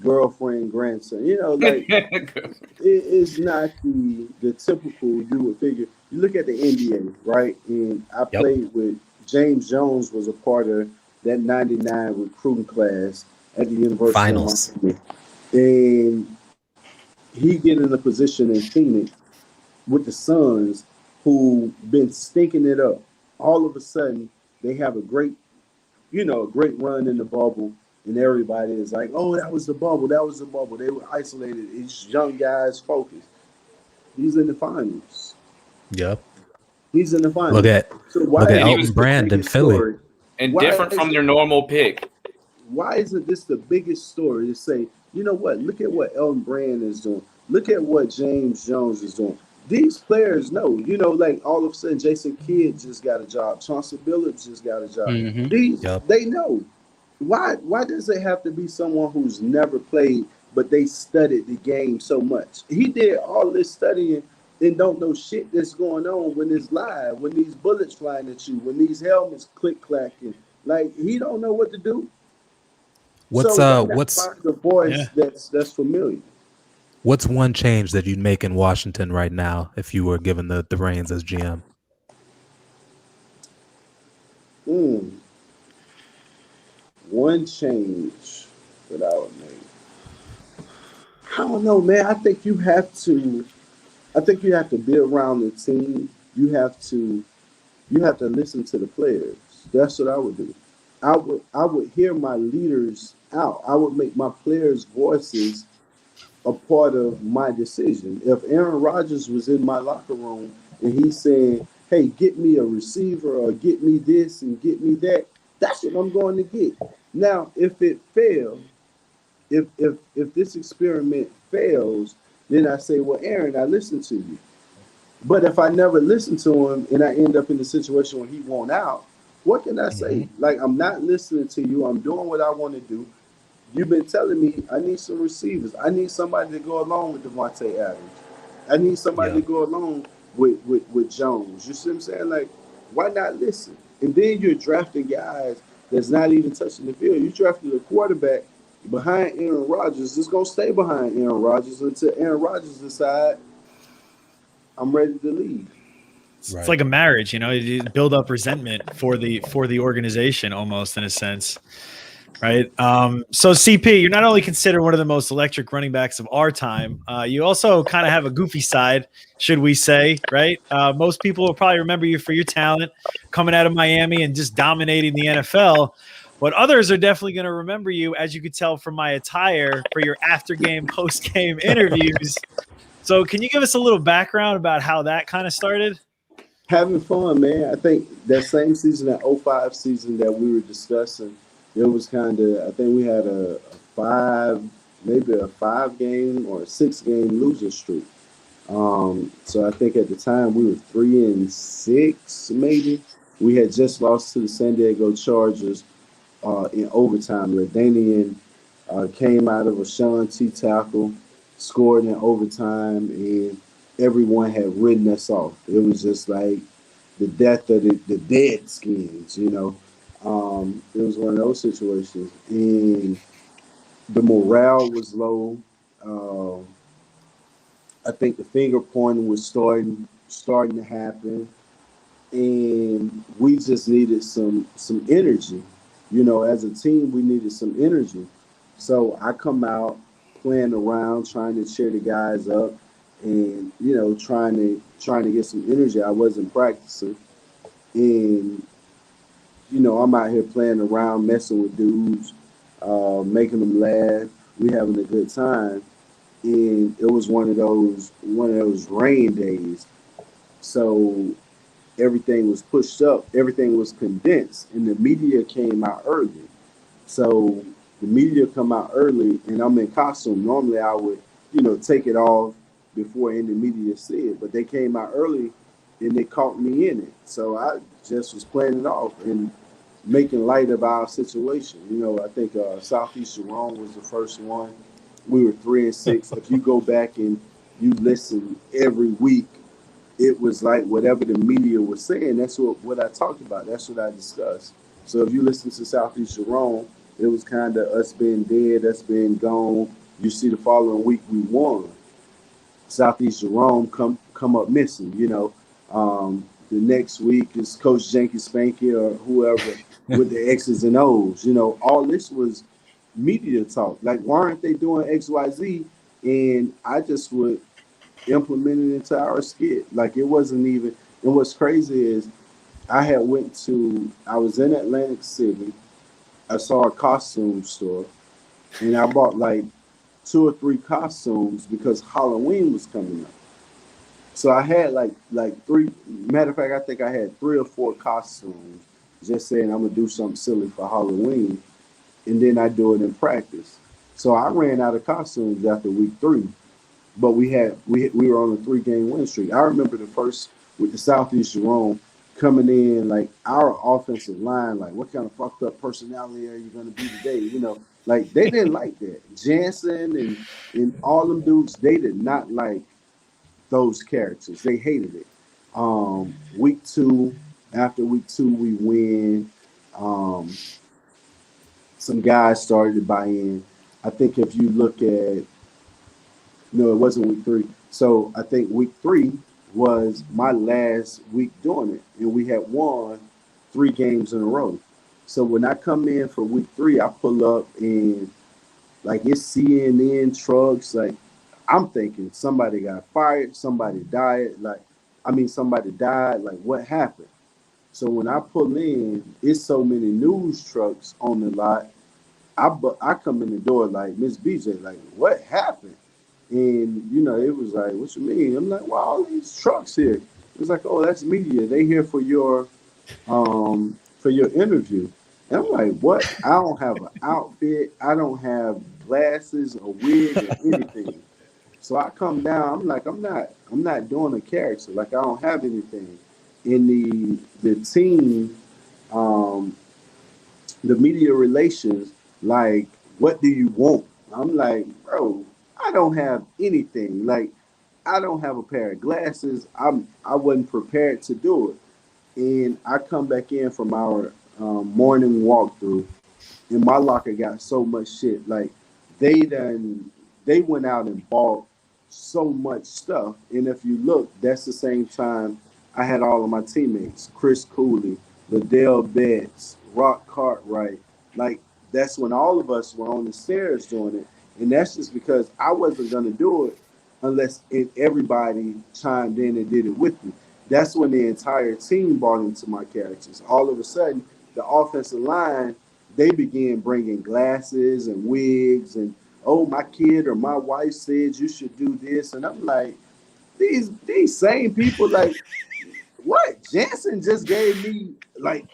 girlfriend grandson. You know, like it's not the typical you would figure. You look at the NBA, right? And I played with James Jones, was a part of that 99 recruiting class at the University Finals. of Miami. And he get in a position in Phoenix with the Suns, who been stinking it up. All of a sudden, they have a great run in the bubble, and everybody is like, oh, that was the bubble. They were isolated. These young guys focused. He's in the finals. Yep. He's in the finals. Look at Elton Brand in Philly. Story? And different from their normal pick. Why isn't this the biggest story to say, you know what, look at what Elton Brand is doing. Look at what James Jones is doing. These players know, you know, like all of a sudden Jason Kidd just got a job. Chauncey Billups just got a job. They know. Why does it have to be someone who's never played, but they studied the game so much? He did all this studying and don't know shit that's going on when it's live, when these bullets flying at you, when these helmets click-clacking. Like, he don't know what to do. What's the voice that's familiar? What's one change that you'd make in Washington right now if you were given the reins as GM? One change that I would make. I don't know, man. I think you have to be around the team. You have to listen to the players. That's what I would do. I would hear my leaders out. I would make my players' voices a part of my decision. If Aaron Rodgers was in my locker room and he's saying, hey, get me a receiver or get me this and get me that, that's what I'm going to get. Now, if it fails, if this experiment fails, then I say, well, Aaron, I listened to you. But if I never listen to him and I end up in the situation where he won't out, what can I say? Like, I'm not listening to you. I'm doing what I want to do. You've been telling me I need some receivers. I need somebody to go along with Devontae Adams. I need somebody to go along with Jones. You see what I'm saying? Like, why not listen? And then you're drafting guys that's not even touching the field. You drafted a quarterback behind Aaron Rodgers. It's going to stay behind Aaron Rodgers until Aaron Rodgers decides I'm ready to leave. It's like a marriage, you know, you build up resentment for the organization almost in a sense. Right. So CP, you're not only considered one of the most electric running backs of our time, you also kind of have a goofy side, should we say, right? Most people will probably remember you for your talent coming out of Miami and just dominating the NFL. But others are definitely going to remember you, as you could tell from my attire, for your after-game, post-game interviews. So can you give us a little background about how that kind of started? Having fun, man. I think that same season, that 05 season that we were discussing, it was kind of, I think we had maybe a 5-game or a 6-game losing streak. So I think at the time we were 3-6, maybe. We had just lost to the San Diego Chargers in overtime. LaDainian came out of a Sean T tackle, scored in overtime, and everyone had written us off. It was just like the death of the dead skins, you know. It was one of those situations, and the morale was low. I think the finger pointing was starting to happen, and we just needed some energy. You know, as a team, we needed some energy. So I come out playing around, trying to cheer the guys up, and you know, trying to get some energy. I wasn't practicing, and you know, I'm out here playing around, messing with dudes, making them laugh. We having a good time, and it was one of those rain days. So everything was pushed up, everything was condensed, and the media came out early. So the media come out early, and I'm in costume. Normally, I would, you know, take it off before any media see it, but they came out early, and they caught me in it. So I just was playing it off and making light of our situation. You know, I think Southeast Jerome was the first one. We were 3-6. If you go back and you listen every week, it was like whatever the media was saying, that's what I talked about. That's what I discussed. So if you listen to Southeast Jerome, it was kind of us being dead, us being gone. You see the following week we won. Southeast Jerome come up missing, you know. The next week is Coach Janky Spanky or whoever with the X's and O's. You know, all this was media talk. Like, why aren't they doing XYZ? And I just would implement it into our skit. Like, it wasn't even. And what's crazy is I was in Atlantic City. I saw a costume store, and I bought like 2 or 3 costumes because Halloween was coming up. So I had like 3. Matter of fact, I think I had 3 or 4 costumes. Just saying I'm gonna do something silly for Halloween, and then I do it in practice. So I ran out of costumes after week 3, but we were on a 3-game win streak. I remember the first with the Southeast Jerome coming in, like our offensive line, like what kind of fucked up personality are you gonna be today? You know, like they didn't like that. Jansen and all them dudes, they did not like those characters. They hated it. Week 2, after week 2, we win. Some guys started to buy in. I think if you look at, no, it wasn't week 3. So I think week 3 was my last week doing it, and we had won 3 games in a row. So when I come in for week 3, I pull up and like it's CNN trucks. Like I'm thinking somebody got fired, somebody died. Somebody died. Like what happened? So when I pull in, it's so many news trucks on the lot. I come in the door like, Miss BJ, like what happened? And you know, it was like, what you mean? I'm like, well, all these trucks here. It was like, oh, that's media. They here for your interview. And I'm like, what? I don't have an outfit. I don't have glasses, a wig, or anything. So I come down. I'm like, I'm not doing a character. Like I don't have anything. In the team, the media relations, like, what do you want? I'm like, bro, I don't have anything. Like, I don't have a pair of glasses. I wasn't prepared to do it. And I come back in from our morning walkthrough, and my locker got so much shit. Like, they went out and bought so much stuff. And if you look, that's the same time I had all of my teammates, Chris Cooley, Liddell Betts, Rock Cartwright. Like, that's when all of us were on the stairs doing it. And that's just because I wasn't going to do it unless everybody chimed in and did it with me. That's when the entire team bought into my characters. All of a sudden, the offensive line, they began bringing glasses and wigs and, oh, my kid or my wife said you should do this. And I'm like, these same people, like, what? Jansen just gave me, like,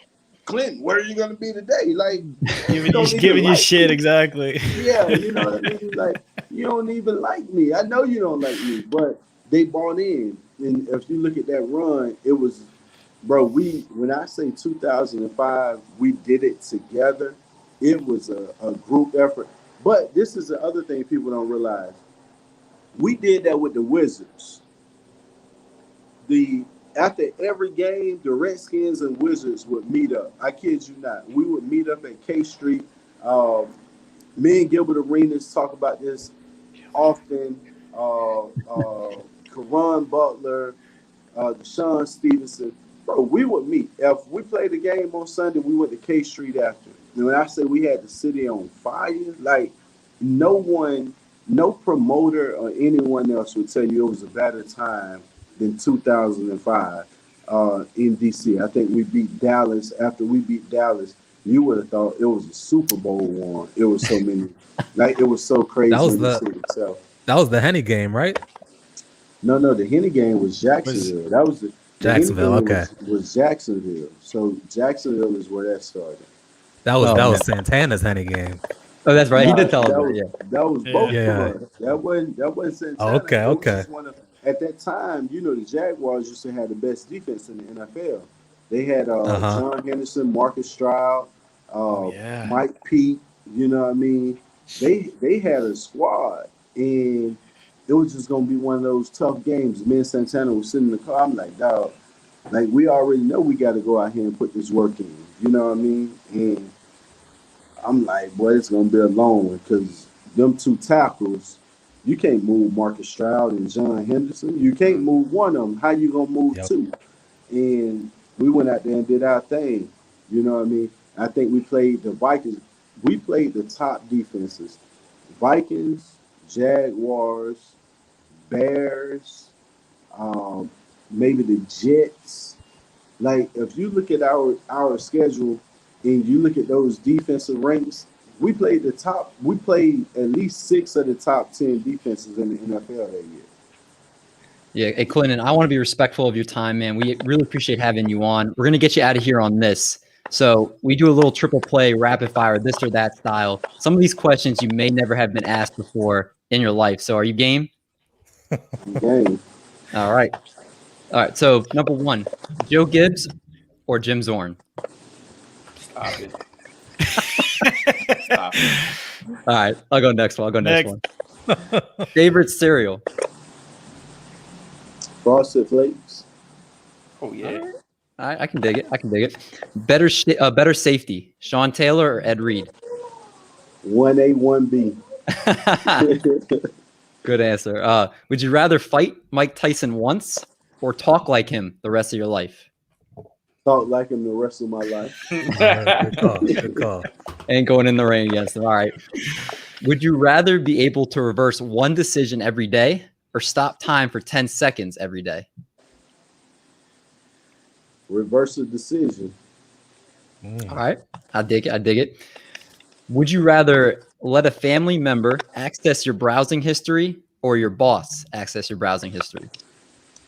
Clinton, where are you going to be today? Like, giving you shit, exactly. Yeah, you know what I mean? Like, you don't even like me. I know you don't like me, but they bought in. And if you look at that run, it was, bro, when I say 2005, we did it together. It was a group effort. But this is the other thing people don't realize. We did that with the Wizards. After every game, the Redskins and Wizards would meet up. I kid you not. We would meet up at K Street. Me and Gilbert Arenas talk about this often. Karan Butler, Deshaun Stevenson. Bro, we would meet. If we played the game on Sunday, we went to K Street after. And when I say we had the city on fire, like no promoter or anyone else would tell you it was a better time than 2005 in DC. I think we beat Dallas. After we beat Dallas, you would have thought it was a Super Bowl one. It was so many, like it was so crazy. That was the Henny game, right? No, the Henny game was Jacksonville. That was the Jacksonville. Okay, was Jacksonville. So Jacksonville is where that started. That was Santana's Henny game. Oh, that's right. He did tell us. Yeah, that was both. Yeah. That wasn't Santana. Okay. At that time, the Jaguars used to have the best defense in the NFL. They had John Henderson, Marcus Stroud, Mike Pete. You know what I mean? They had a squad, and it was just gonna be one of those tough games. Me and Santana was sitting in the car. I'm like, dog, like we already know we got to go out here and put this work in. You know what I mean? And I'm like, boy, it's gonna be a long one because them two tackles. You can't move Marcus Stroud and John Henderson. You can't move one of them. How you gonna move two? And we went out there and did our thing. You know what I mean? I think we played the Vikings. We played the top defenses. Vikings, Jaguars, Bears, maybe the Jets. Like, if you look at our schedule and you look at those defensive ranks, we played at least 6 of the top 10 defenses in the NFL that year. Yeah, hey, Clinton, I want to be respectful of your time, man. We really appreciate having you on. We're going to get you out of here on this. So we do a little triple play, rapid fire, this or that style. Some of these questions you may never have been asked before in your life. So are you game? Game. All right. So number 1, Joe Gibbs or JIM ZORN? Stop it. All right, I'll go next one. One. Favorite cereal? Frosted Flakes. Oh yeah. I can dig it. Better safety, Sean Taylor or Ed Reed? 1A, 1B. Good answer. Would you rather fight Mike Tyson once or talk like him the rest of your life? Talk like him the rest of my life. Good call. Ain't going in the rain against him. All right. Would you rather be able to reverse one decision every day or stop time for 10 seconds every day? Reverse a decision. All right. I dig it. Would you rather let a family member access your browsing history or your boss access your browsing history?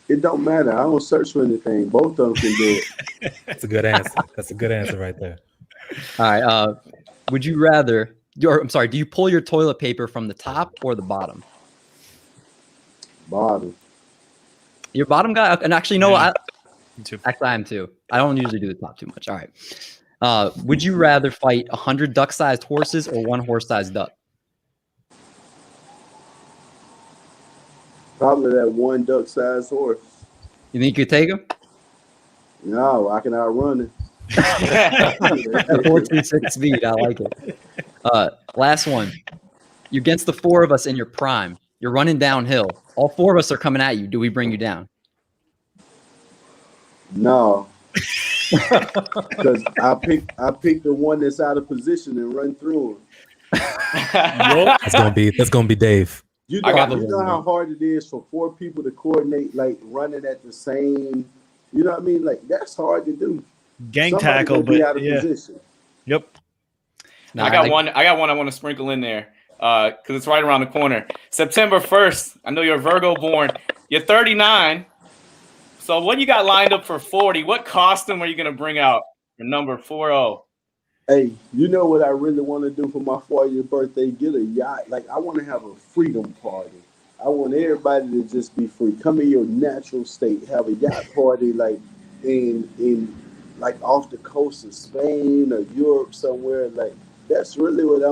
It don't matter. I don't search for anything. Both of them can do it. That's a good answer. That's a good answer right there. All right. Would you rather, do you pull your toilet paper from the top or the bottom? Bottom. Your bottom guy? And actually, no, Yeah. I am too. I don't usually do the top too much. All right. Would you rather fight 100 duck-sized horses or 1 horse-sized duck? Probably that 1 duck-sized horse. You think you could take him? No, I can outrun it. 4.26 speed. I like it. Last one. You're against the 4 of us in your prime. You're running downhill. All 4 of us are coming at you. Do we bring you down? No. Because I pick the one that's out of position and run through him. That's gonna be Dave. You know how hard it is for 4 people to coordinate, like running at the same. You know what I mean? Like that's hard to do. Gang Somebody tackle, be but out of position. Yep. No, I got one I want to sprinkle in there because it's right around the corner. September 1st. I know you're Virgo born. You're 39. So what you got lined up for 40? What costume are you going to bring out for number 40? Hey, you know what I really want to do for my 40th birthday? Get a yacht. Like I want to have a freedom party. I want everybody to just be free. Come in your natural state. Have a yacht party like in like off the coast of Spain or Europe somewhere. Like that's really what I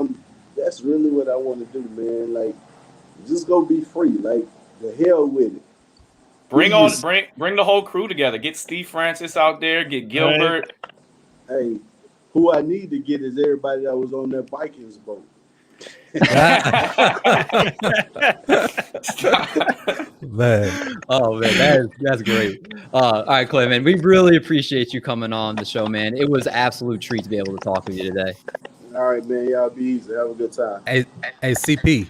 want to do, man. Like just go be free. Like the hell with it. Bring the whole crew together. Get Steve Francis out there. Get Gilbert. Hey, who I need to get is everybody that was on that Vikings boat. Man. Oh man, that's great. All right, Clay, man, we really appreciate you coming on the show, man. It was an absolute treat to be able to talk with you today. All right, man, y'all be easy. Have a good time. Hey, CP.